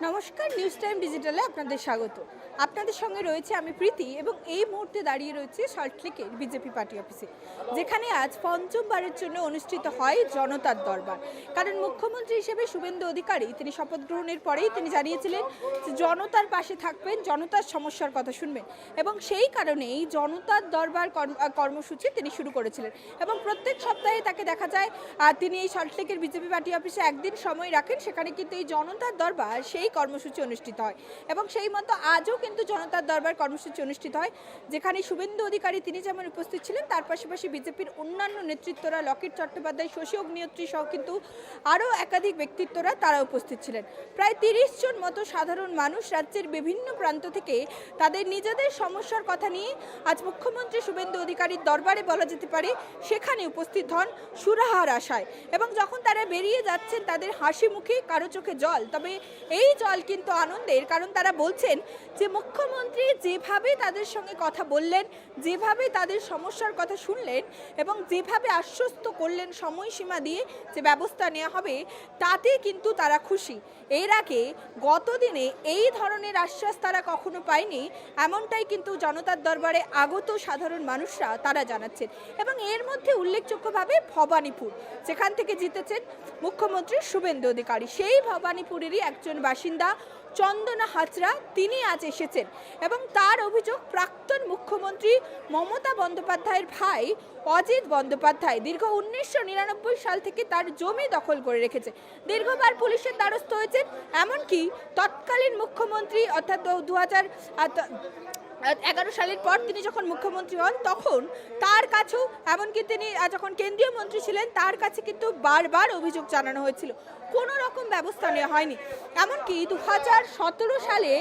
নমস্কার, news time ডিজিটালে আপনাদের স্বাগত। আপনাদের সঙ্গে রয়েছে আমি প্রীতি এবং এই মুহূর্তে দাঁড়িয়ে রয়েছে সল্টলেকের বিজেপি পার্টি অফিসে, যেখানে আজ পঞ্চমবারের জন্য অনুষ্ঠিত হয় জনতার দরবার। কারণ মুখ্যমন্ত্রী হিসেবে শুভেন্দু অধিকারী তিনি শপথ গ্রহণের পরেই তিনি জানিয়েছিলেন যে জনতার পাশে থাকবেন, জনতার সমস্যার কথা শুনবেন, এবং সেই কারণেই জনতার দরবার কর্মসূচি তিনি শুরু করেছিলেন। এবং প্রত্যেক সপ্তাহে তাকে দেখা যায় তিনি এই সল্টলেকের বিজেপি পার্টি অফিসে একদিন সময় রাখেন, সেখানে কিন্তু এই জনতার দরবার সেই কর্মসূচি অনুষ্ঠিত হয়। এবং সেই মতো আজও কিন্তু জনতার দরবার কর্মসূচি অনুষ্ঠিত হয়, যেখানে শুভেন্দু অধিকারী তিনি যেমন উপস্থিত ছিলেন, তার পাশাপাশি বিজেপির অন্যান্য নেতৃত্বরা, লকেট চট্টোপাধ্যায়, শশী অগ্নিহোত্রী সহ কিন্তু আরও একাধিক ব্যক্তিত্বরা তারা উপস্থিত ছিলেন। প্রায় 30 জন মতো সাধারণ মানুষ রাজ্যের বিভিন্ন প্রান্ত থেকে তাদের নিজেদের সমস্যার কথা নিয়ে আজ মুখ্যমন্ত্রী শুভেন্দু অধিকারীর দরবারে বলা যেতে পারে সেখানে উপস্থিত হন সুরাহার আশায়। এবং যখন তারা বেরিয়ে যাচ্ছেন তাদের হাসি মুখে, কারো চোখে জল, তবে এই জল কিন্তু আনন্দের, কারণ তারা বলছেন যে মুখ্যমন্ত্রী যেভাবে তাদের সঙ্গে কথা বললেন, যেভাবে তাদের সমস্যার কথা শুনলেন এবং যেভাবে আশ্বস্ত করলেন সময়সীমা দিয়ে যে ব্যবস্থা নেওয়া হবে, তাতে কিন্তু তারা খুশি। এর আগে গত দিনে এই ধরনের আশ্বাস তারা কখনো পায়নি, এমনটাই কিন্তু জনতার দরবারে আগত সাধারণ মানুষরা তারা জানাচ্ছেন। এবং এর মধ্যে উল্লেখযোগ্যভাবে ভবানীপুর, যেখান থেকে জিতেছেন মুখ্যমন্ত্রী শুভেন্দু অধিকারী, সেই ভবানীপুরেরই একজন বাসিন্দা চন্দনা হাজরা তিনি আজ এসেছেন এবং তার অভিযোগ প্রাক্তন মুখ্যমন্ত্রী মমতা বন্দ্যোপাধ্যায়ের ভাই অজিত বন্দ্যোপাধ্যায় দীর্ঘ 1999 সাল থেকে তার জমি দখল করে রেখেছে। দীর্ঘবার পুলিশের দ্বারস্থ হয়েছেন, এমনকি তৎকালীন মুখ্যমন্ত্রী অর্থাৎ 2011 সালের পর তিনি যখন মুখ্যমন্ত্রী হন তখন তার কাছেও, এমনকি তিনি যখন কেন্দ্রীয় মন্ত্রী ছিলেন তার কাছে কিন্তু বারবার অভিযোগ জানানো হয়েছিল, কোনো রকম ব্যবস্থা নেওয়া হয়নি। এমনকি 2017 সালে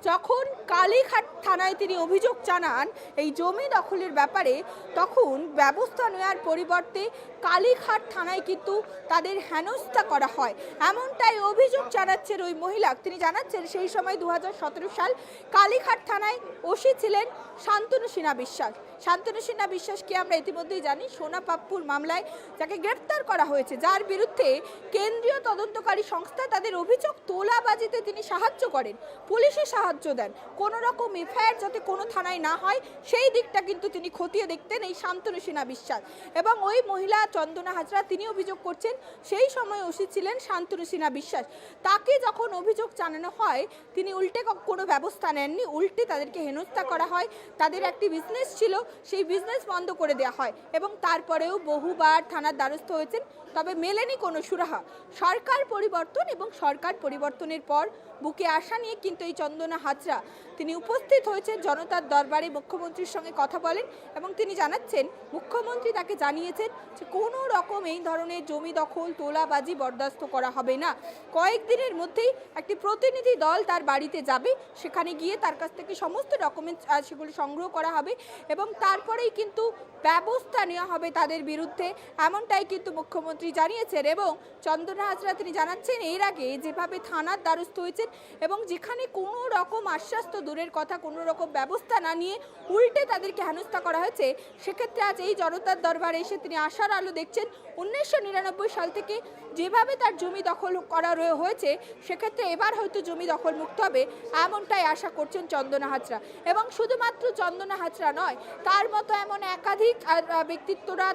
যখন কালীঘাট থানায় তিনি অভিযোগ জানান এই জমি দখলের ব্যাপারে, তখন ব্যবস্থা নেওয়ার পরিবর্তে কালীঘাট থানায় কিন্তু তাদের হেনস্থা করা হয়, এমনটাই অভিযোগ জানাচ্ছেন ওই মহিলা। তিনি জানাচ্ছেন সেই সময় 2017 সাল কালীঘাট থানায় ওসি ছিলেন শান্তনু সিনহা বিশ্বাস। শান্তনু সিনহা বিশ্বাসকে আমরা ইতিমধ্যেই জানি সোনা পাপ্পুর মামলায় যাকে গ্রেপ্তার করা হয়েছে, যার বিরুদ্ধে কেন্দ্রীয় তদন্তকারী সংস্থা তাদের অভিযোগ তোলাবাজিতে তিনি সাহায্য করেন, পুলিশে সাহায্য দেন, কোনো রকম এফআইআর যাতে কোনো থানায় না হয় সেই দিকটা কিন্তু তিনি খতিয়ে দেখতেন এই শান্তনু সিনহা বিশ্বাস। এবং ওই মহিলা চন্দনা হাজরা তিনি অভিযোগ করছেন সেই সময় ওসি ছিলেন শান্তনু সিনহা বিশ্বাস। তাকে যখন অভিযোগ জানানো হয় তিনি উল্টে কোনো ব্যবস্থা নেননি, উল্টে তাদেরকে হেনস্থা করা হয়। তাদের একটি বিজনেস ছিল, সেই বিজনেস বন্ধ করে দেওয়া হয় এবং তারপরেও বহুবার থানার দ্বারস্থ হয়েছেন, তবে মেলেনি কোনো সুরাহা। সরকার পরিবর্তন এবং সরকার পরিবর্তনের পর বুকে আশা নিয়ে কিন্তু এই চন্দনা হাজরা তিনি উপস্থিত হয়েছেন জনতার দরবারে, মুখ্যমন্ত্রীর সঙ্গে কথা বলেন এবং তিনি জানাচ্ছেন মুখ্যমন্ত্রী তাকে জানিয়েছেন যে কোনো রকম এই ধরনের জমি দখল তোলাবাজি বরদাস্ত করা হবে না। কয়েকদিনের মধ্যেই একটি প্রতিনিধি দল তার বাড়িতে যাবে, সেখানে গিয়ে তার কাছ থেকে সমস্ত ডকুমেন্টস সেগুলি সংগ্রহ করা হবে এবং তারপরেই কিন্তু ব্যবস্থা নেওয়া হবে তাদের বিরুদ্ধে, এমনটাই কিন্তু মুখ্যমন্ত্রী জানিয়েছেন। এবং চন্দনা হাজরা তিনি জানাচ্ছেন এর আগে যেভাবে থানার দ্বারস্থ হয়েছেন এবং যেখানে কোনো রকম আশ্বাস তো দূরের কথা, কোনো রকম ব্যবস্থা না নিয়ে উল্টে তাদেরকে হেনস্থা করা হয়েছে, সেক্ষেত্রে আজ এই জনতার দরবারে এসে তিনি আশার আলো দেখছেন। 1999 সাল থেকে যেভাবে তার জমি দখল করা হয়েছে, সেক্ষেত্রে এবার হয়তো জমি দখল মুক্ত হবে, এমনটাই আশা করছেন চন্দনা হাজরা। এবং শুধুমাত্র চন্দনা হাজরা নয়, তার মতো এমন একাধিক ব্যক্তিত্বরা,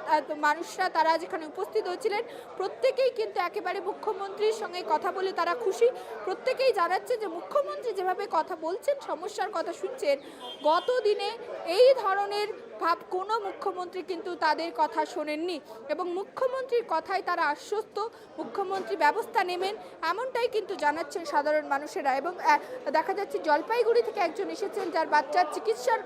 মানুষরা তারা যেখানে উপস্থিত হয়েছিলেন, প্রত্যেকেই কিন্তু একেবারে মুখ্যমন্ত্রীর সঙ্গে কথা বলে তারা খুশি। প্রত্যেকেই জানাচ্ছে যে মুখ্যমন্ত্রী যেভাবে কথা বলছেন, সমস্যার কথা শুনছেন, গত দিনে এই ধরনের ভাব কোনো মুখ্যমন্ত্রী কিন্তু তাদের কথা শোনেননি এবং মুখ্যমন্ত্রীর কথায় তারা আশ্বস্ত, মুখ্যমন্ত্রী ব্যবস্থা নেবেন, এমনটাই কিন্তু জানাচ্ছেন সাধারণ মানুষেরা। এবং দেখা যাচ্ছে জলপাইগুড়ি থেকে একজন এসেছেন যার বাচ্চার চিকিৎসার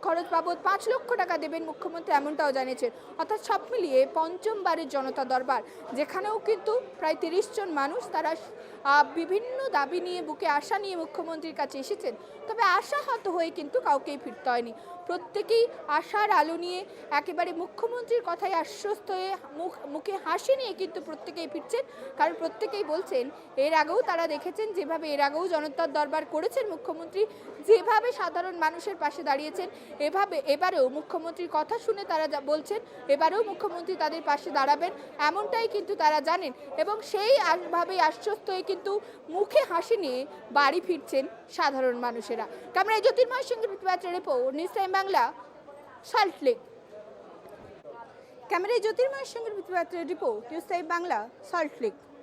খরচ বাবদ 5 লক্ষ টাকা দেবেন মুখ্যমন্ত্রী, এমনটাও জানিয়েছেন। অর্থাৎ সব মিলিয়ে পঞ্চমবারের জনতা দরবার, যেখানেও কিন্তু প্রায় 30 জন মানুষ তারা বিভিন্ন দাবি নিয়ে, বুকে আশা নিয়ে মুখ্যমন্ত্রীর কাছে এসেছেন, তবে আশাহত হয়ে কিন্তু কাউকেই ফিরতে হয়নি। প্রত্যেকেই আশার আলো নিয়ে একেবারে মুখ্যমন্ত্রীর কথায় আশ্বস্ত হয়ে মুখে হাসি নিয়ে কিন্তু প্রত্যেকেই ফিরছেন। কারণ প্রত্যেকেই বলছেন এর আগেও তারা দেখেছেন যেভাবে এর আগেও জনতার দরবার করেছেন মুখ্যমন্ত্রী, যেভাবে সাধারণ মানুষের পাশে দাঁড়িয়েছেন, এবারেও মুখ্যমন্ত্রীর কথা শুনে তারা বলছেন এবারেও মুখ্যমন্ত্রী তাদের পাশে দাঁড়াবেন, এমনটাই কিন্তু তারা জানেন এবং সেই ভাবেই আশ্বস্ত হয়ে কিন্তু মুখে হাসি নিয়ে বাড়ি ফিরছেন সাধারণ মানুষেরা। ক্যামেরায় জ্যোতির্ময় সঙ্গে report news time Bangla, Salt Lake. ক্যামেরায় জ্যোতির্ময় সঙ্গে report news time Bangla, Salt Lake.